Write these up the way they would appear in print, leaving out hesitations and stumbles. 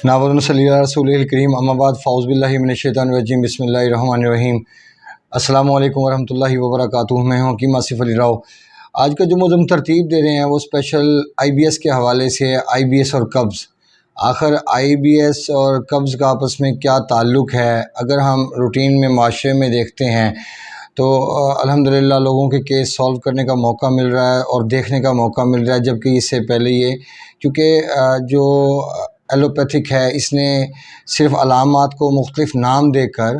نعوذ صلی اللہ رسول الکریم اما بعد فاعوذ باللہ من الشیطان الرجیم بسم اللہ الرحمن الرحیم۔ السلام علیکم ورحمۃ اللہ وبرکاتہ۔ میں ہوں حکیم آصف علی راؤ۔ آج کا جو موضوع ہم ترتیب دے رہے ہیں وہ اسپیشل آئی بی ایس کے حوالے سے، آئی بی ایس اور قبض۔ آخر آئی بی ایس اور قبض کا آپس میں کیا تعلق ہے؟ اگر ہم روٹین میں معاشرے میں دیکھتے ہیں تو الحمدللہ لوگوں کے کیس سالو کرنے کا موقع مل رہا ہے اور دیکھنے کا موقع مل رہا ہے، جبکہ اس سے پہلے یہ کیونکہ جو ایلوپیتھک ہے اس نے صرف علامات کو مختلف نام دے کر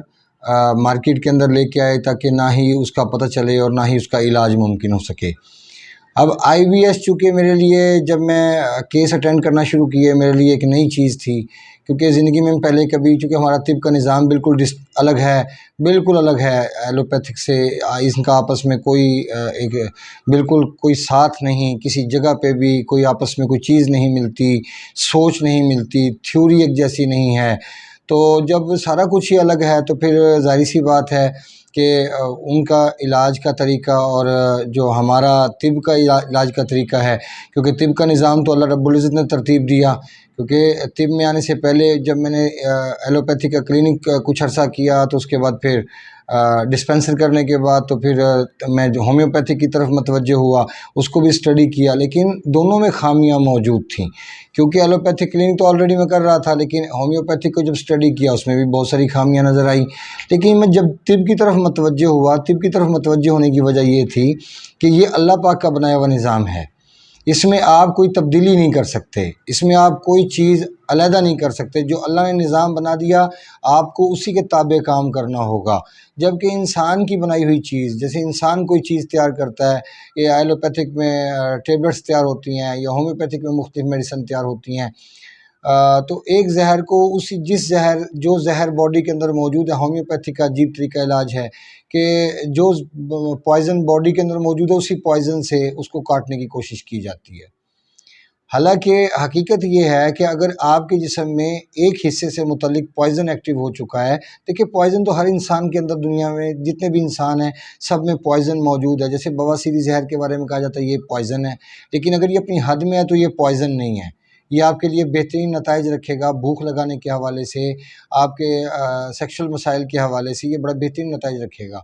مارکیٹ کے اندر لے کے آئے تاکہ نہ ہی اس کا پتہ چلے اور نہ ہی اس کا علاج ممکن ہو سکے۔ اب آئی بی ایس چونکہ میرے لیے جب میں کیس اٹینڈ کرنا شروع کیے میرے لیے ایک نئی چیز تھی، کیونکہ زندگی میں پہلے کبھی چونکہ ہمارا طب کا نظام بالکل الگ ہے ایلوپیتھک سے، ان کا آپس میں کوئی ایک بالکل کوئی ساتھ نہیں، کسی جگہ پہ بھی کوئی آپس میں کوئی چیز نہیں ملتی، سوچ نہیں ملتی، تھیوری ایک جیسی نہیں ہے۔ تو جب سارا کچھ ہی الگ ہے تو پھر ظاہر سی بات ہے کہ ان کا علاج کا طریقہ اور جو ہمارا طب کا علاج کا طریقہ ہے، کیونکہ طب کا نظام تو اللہ رب العزت نے ترتیب دیا، کیونکہ طب میں آنے سے پہلے جب میں نے ایلوپیتھی کا کلینک کچھ عرصہ کیا تو اس کے بعد پھر ڈسپینسر کرنے کے بعد تو پھر میں جو ہومیوپیتھی کی طرف متوجہ ہوا، اس کو بھی اسٹڈی کیا، لیکن دونوں میں خامیاں موجود تھیں، کیونکہ ایلوپیتھی کلینک تو آلریڈی میں کر رہا تھا لیکن ہومیوپیتھی کو جب اسٹڈی کیا اس میں بھی بہت ساری خامیاں نظر آئی۔ لیکن میں جب طب کی طرف متوجہ ہوا، طب کی طرف متوجہ ہونے کی وجہ یہ تھی کہ یہ اللہ پاک کا بنایا ہوا نظام ہے، اس میں آپ کوئی تبدیلی نہیں کر سکتے، اس میں آپ کوئی چیز علیحدہ نہیں کر سکتے، جو اللہ نے نظام بنا دیا آپ کو اسی کے تابع کام کرنا ہوگا۔ جبکہ انسان کی بنائی ہوئی چیز، جیسے انسان کوئی چیز تیار کرتا ہے، یہ ایلوپیتھک میں ٹیبلٹس تیار ہوتی ہیں یا ہومیوپیتھک میں مختلف میڈیسن تیار ہوتی ہیں، تو ایک زہر کو جو زہر باڈی کے اندر موجود ہے، ہومیوپیتھی کا عجیب طریقہ علاج ہے کہ جو پوائزن باڈی کے اندر موجود ہے اسی پوائزن سے اس کو کاٹنے کی کوشش کی جاتی ہے۔ حالانکہ حقیقت یہ ہے کہ اگر آپ کے جسم میں ایک حصے سے متعلق پوائزن ایکٹیو ہو چکا ہے، دیکھیں پوائزن تو ہر انسان کے اندر، دنیا میں جتنے بھی انسان ہیں سب میں پوائزن موجود ہے۔ جیسے بواسیری زہر کے بارے میں کہا جاتا ہے یہ پوائزن ہے، لیکن اگر یہ اپنی حد میں ہے تو یہ پوائزن نہیں ہے، یہ آپ کے لیے بہترین نتائج رکھے گا، بھوک لگانے کے حوالے سے، آپ کے سیکشل مسائل کے حوالے سے یہ بڑا بہترین نتائج رکھے گا۔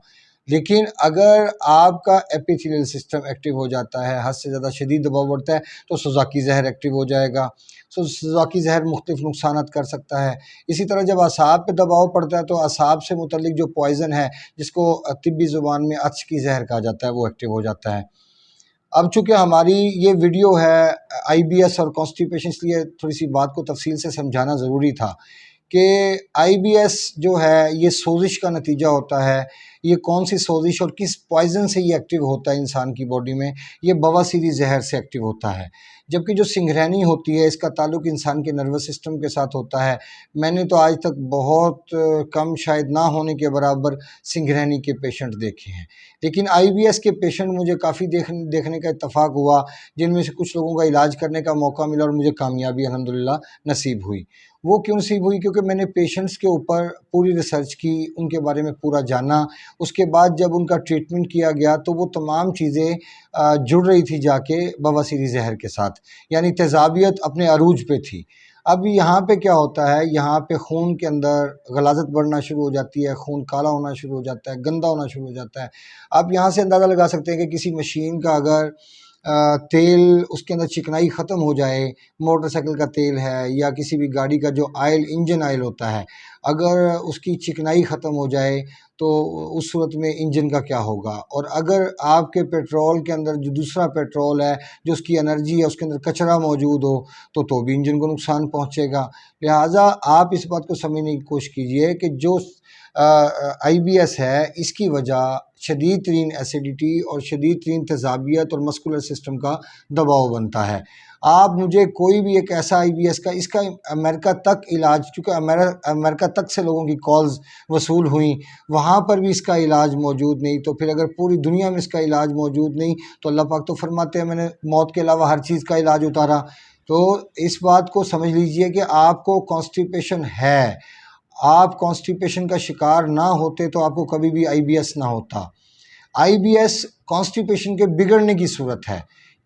لیکن اگر آپ کا ایپیتھیلیل سسٹم ایکٹیو ہو جاتا ہے، حد سے زیادہ شدید دباؤ بڑھتا ہے تو سوزاکی زہر ایکٹیو ہو جائے گا۔ سوزاکی زہر مختلف نقصانات کر سکتا ہے۔ اسی طرح جب اعصاب پہ دباؤ پڑتا ہے تو اعصاب سے متعلق جو پوائزن ہے، جس کو طبی زبان میں عطش کی زہر کہا جاتا ہے، وہ ایکٹیو ہو جاتا ہے۔ اب چونکہ ہماری یہ ویڈیو ہے آئی بی ایس اور کانسٹیپیشن، اس لیے تھوڑی سی بات کو تفصیل سے سمجھانا ضروری تھا کہ آئی بی ایس جو ہے یہ سوزش کا نتیجہ ہوتا ہے۔ یہ کون سی سوزش اور کس پوائزن سے یہ ایکٹیو ہوتا ہے انسان کی باڈی میں؟ یہ بواسیری زہر سے ایکٹیو ہوتا ہے۔ جبکہ جو سنگرینی ہوتی ہے اس کا تعلق انسان کے نروس سسٹم کے ساتھ ہوتا ہے۔ میں نے تو آج تک بہت کم، شاید نہ ہونے کے برابر سنگرینی کے پیشنٹ دیکھے ہیں، لیکن آئی بی ایس کے پیشنٹ مجھے کافی دیکھنے کا اتفاق ہوا، جن میں سے کچھ لوگوں کا علاج کرنے کا موقع ملا اور مجھے کامیابی الحمدللہ نصیب ہوئی۔ وہ کیوں نصیب ہوئی؟ کیونکہ میں نے پیشنٹس کے اوپر پوری ریسرچ کی، ان کے بارے میں پورا جانا، اس کے بعد جب ان کا ٹریٹمنٹ کیا گیا تو وہ تمام چیزیں جڑ رہی تھی جا کے بواسیری زہر کے ساتھ، یعنی تیزابیت اپنے عروج پہ تھی۔ اب یہاں پہ کیا ہوتا ہے، یہاں پہ خون کے اندر غلاظت بڑھنا شروع ہو جاتی ہے، خون کالا ہونا شروع ہو جاتا ہے، گندا ہونا شروع ہو جاتا ہے۔ آپ یہاں سے اندازہ لگا سکتے ہیں کہ کسی مشین کا اگر تیل اس کے اندر چکنائی ختم ہو جائے، موٹر سائیکل کا تیل ہے یا کسی بھی گاڑی کا جو آئل، انجن آئل ہوتا ہے، اگر اس کی چکنائی ختم ہو جائے تو اس صورت میں انجن کا کیا ہوگا؟ اور اگر آپ کے پیٹرول کے اندر جو دوسرا پیٹرول ہے، جو اس کی انرجی ہے، اس کے اندر کچرا موجود ہو تو بھی انجن کو نقصان پہنچے گا۔ لہٰذا آپ اس بات کو سمجھنے کی کوشش کیجئے کہ جو آئی بی ایس ہے اس کی وجہ شدید ترین ایسیڈیٹی اور شدید ترین تیزابیت اور مسکولر سسٹم کا دباؤ بنتا ہے۔ آپ مجھے کوئی بھی ایک ایسا آئی بی ایس کا، اس کا امریکہ تک علاج، چونکہ امریکہ تک سے لوگوں کی کالز وصول ہوئیں، وہاں پر بھی اس کا علاج موجود نہیں، تو پھر اگر پوری دنیا میں اس کا علاج موجود نہیں تو اللہ پاک تو فرماتے ہیں میں نے موت کے علاوہ ہر چیز کا علاج اتارا۔ تو اس بات کو سمجھ لیجئے کہ آپ کو کانسٹیپیشن ہے، آپ کانسٹیپیشن کا شکار نہ ہوتے تو آپ کو کبھی بھی آئی بی ایس نہ ہوتا۔ آئی بی ایس کانسٹیپیشن کے بگڑنے کی صورت ہے،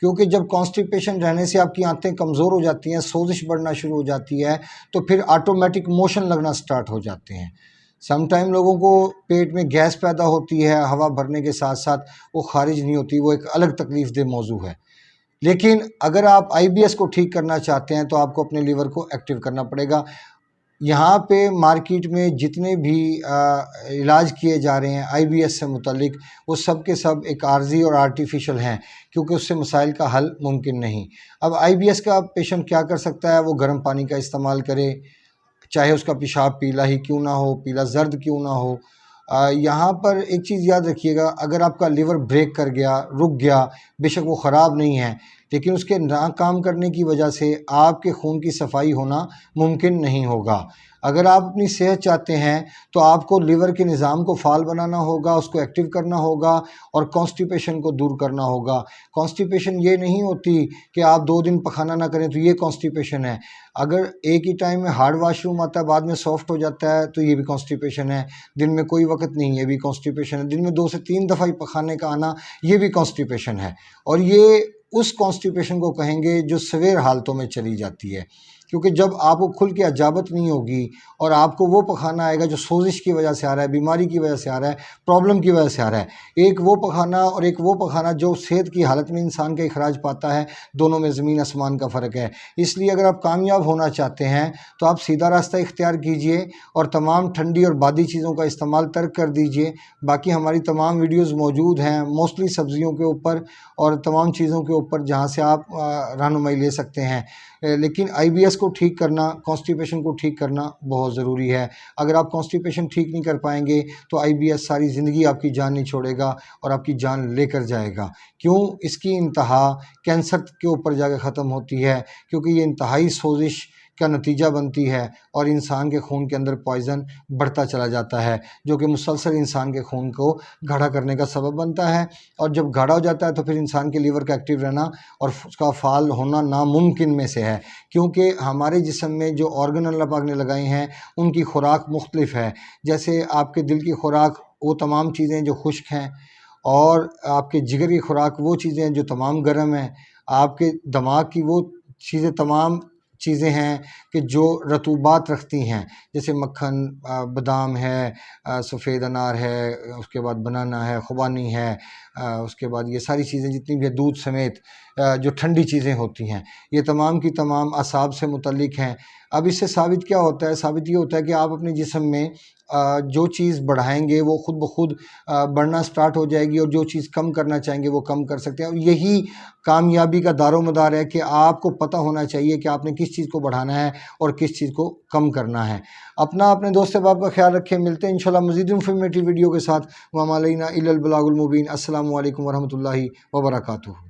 کیونکہ جب کانسٹیپیشن رہنے سے آپ کی آنتیں کمزور ہو جاتی ہیں، سوزش بڑھنا شروع ہو جاتی ہے، تو پھر آٹومیٹک موشن لگنا سٹارٹ ہو جاتے ہیں۔ سم ٹائم لوگوں کو پیٹ میں گیس پیدا ہوتی ہے، ہوا بھرنے کے ساتھ ساتھ وہ خارج نہیں ہوتی، وہ ایک الگ تکلیف دہ موضوع ہے۔ لیکن اگر آپ آئی بی ایس کو ٹھیک کرنا چاہتے ہیں تو آپ کو اپنے لیور کو ایکٹیو کرنا پڑے گا۔ یہاں پہ مارکیٹ میں جتنے بھی علاج کیے جا رہے ہیں آئی بی ایس سے متعلق، وہ سب کے سب ایک عارضی اور آرٹیفیشل ہیں، کیونکہ اس سے مسائل کا حل ممکن نہیں۔ اب آئی بی ایس کا پیشنٹ کیا کر سکتا ہے؟ وہ گرم پانی کا استعمال کرے، چاہے اس کا پیشاب پیلا ہی کیوں نہ ہو، پیلا زرد کیوں نہ ہو۔ یہاں پر ایک چیز یاد رکھیے گا، اگر آپ کا لیور بریک کر گیا، رک گیا، بے شک وہ خراب نہیں ہے، لیکن اس کے ناکام کرنے کی وجہ سے آپ کے خون کی صفائی ہونا ممکن نہیں ہوگا۔ اگر آپ اپنی صحت چاہتے ہیں تو آپ کو لیور کے نظام کو فعال بنانا ہوگا، اس کو ایکٹیو کرنا ہوگا اور کانسٹیپیشن کو دور کرنا ہوگا۔ کانسٹیپیشن یہ نہیں ہوتی کہ آپ 2 دن پخانہ نہ کریں تو یہ کانسٹیپیشن ہے۔ اگر ایک ہی ٹائم میں ہارڈ واش روم آتا ہے، بعد میں سافٹ ہو جاتا ہے، تو یہ بھی کانسٹیپیشن ہے۔ دن میں کوئی وقت نہیں، یہ بھی کانسٹیپیشن ہے۔ دن میں 2 سے 3 دفعہ ہی پخانے کا آنا، یہ بھی کانسٹیپیشن ہے۔ اور یہ اس کانسٹیپیشن کو کہیں گے جو سویر حالتوں میں چلی جاتی ہے، کیونکہ جب آپ کو کھل کے اجابت نہیں ہوگی اور آپ کو وہ پخانہ آئے گا جو سوزش کی وجہ سے آ رہا ہے، بیماری کی وجہ سے آ رہا ہے، پرابلم کی وجہ سے آ رہا ہے۔ ایک وہ پخانہ اور ایک وہ پخانہ جو صحت کی حالت میں انسان کا اخراج پاتا ہے، دونوں میں زمین آسمان کا فرق ہے۔ اس لیے اگر آپ کامیاب ہونا چاہتے ہیں تو آپ سیدھا راستہ اختیار کیجئے اور تمام ٹھنڈی اور بادی چیزوں کا استعمال ترک کر دیجئے۔ باقی ہماری تمام ویڈیوز موجود ہیں، موسٹلی سبزیوں کے اوپر اور تمام چیزوں کے اوپر، جہاں سے آپ رہنمائی لے سکتے ہیں۔ لیکن آئی بی ایس کو ٹھیک کرنا، کانسٹیپیشن کو ٹھیک کرنا بہت ضروری ہے۔ اگر آپ کانسٹیپیشن ٹھیک نہیں کر پائیں گے تو آئی بی ایس ساری زندگی آپ کی جان نہیں چھوڑے گا اور آپ کی جان لے کر جائے گا۔ کیوں؟ اس کی انتہا کینسر کے اوپر جا کے ختم ہوتی ہے، کیونکہ یہ انتہائی سوزش کا نتیجہ بنتی ہے اور انسان کے خون کے اندر پوائزن بڑھتا چلا جاتا ہے، جو کہ مسلسل انسان کے خون کو گاڑھا کرنے کا سبب بنتا ہے۔ اور جب گاڑھا ہو جاتا ہے تو پھر انسان کے لیور کا ایکٹیو رہنا اور اس کا فعال ہونا ناممکن میں سے ہے، کیونکہ ہمارے جسم میں جو آرگن اللہ پاک نے لگائے ہیں ان کی خوراک مختلف ہے۔ جیسے آپ کے دل کی خوراک وہ تمام چیزیں جو خشک ہیں، اور آپ کے جگر کی خوراک وہ چیزیں جو تمام گرم ہیں، آپ کے دماغ کی وہ چیزیں تمام چیزیں ہیں کہ جو رطوبات رکھتی ہیں، جیسے مکھن، بادام ہے، سفید انار ہے، اس کے بعد بنانا ہے، خوبانی ہے، اس کے بعد یہ ساری چیزیں جتنی بھی دودھ سمیت جو ٹھنڈی چیزیں ہوتی ہیں، یہ تمام کی تمام اعصاب سے متعلق ہیں۔ اب اس سے ثابت کیا ہوتا ہے؟ ثابت یہ ہوتا ہے کہ آپ اپنے جسم میں جو چیز بڑھائیں گے وہ خود بخود بڑھنا سٹارٹ ہو جائے گی، اور جو چیز کم کرنا چاہیں گے وہ کم کر سکتے ہیں۔ اور یہی کامیابی کا دار و مدار ہے کہ آپ کو پتہ ہونا چاہیے کہ آپ نے کس چیز کو بڑھانا ہے اور کس چیز کو کم کرنا ہے۔ اپنے دوست احباب کا خیال رکھیں۔ ملتے ہیں انشاءاللہ مزید انفارمیٹیو ویڈیو کے ساتھ۔ وما علینا الا البلاغ المبین۔ السلام علیکم ورحمۃ اللہ وبرکاتہ۔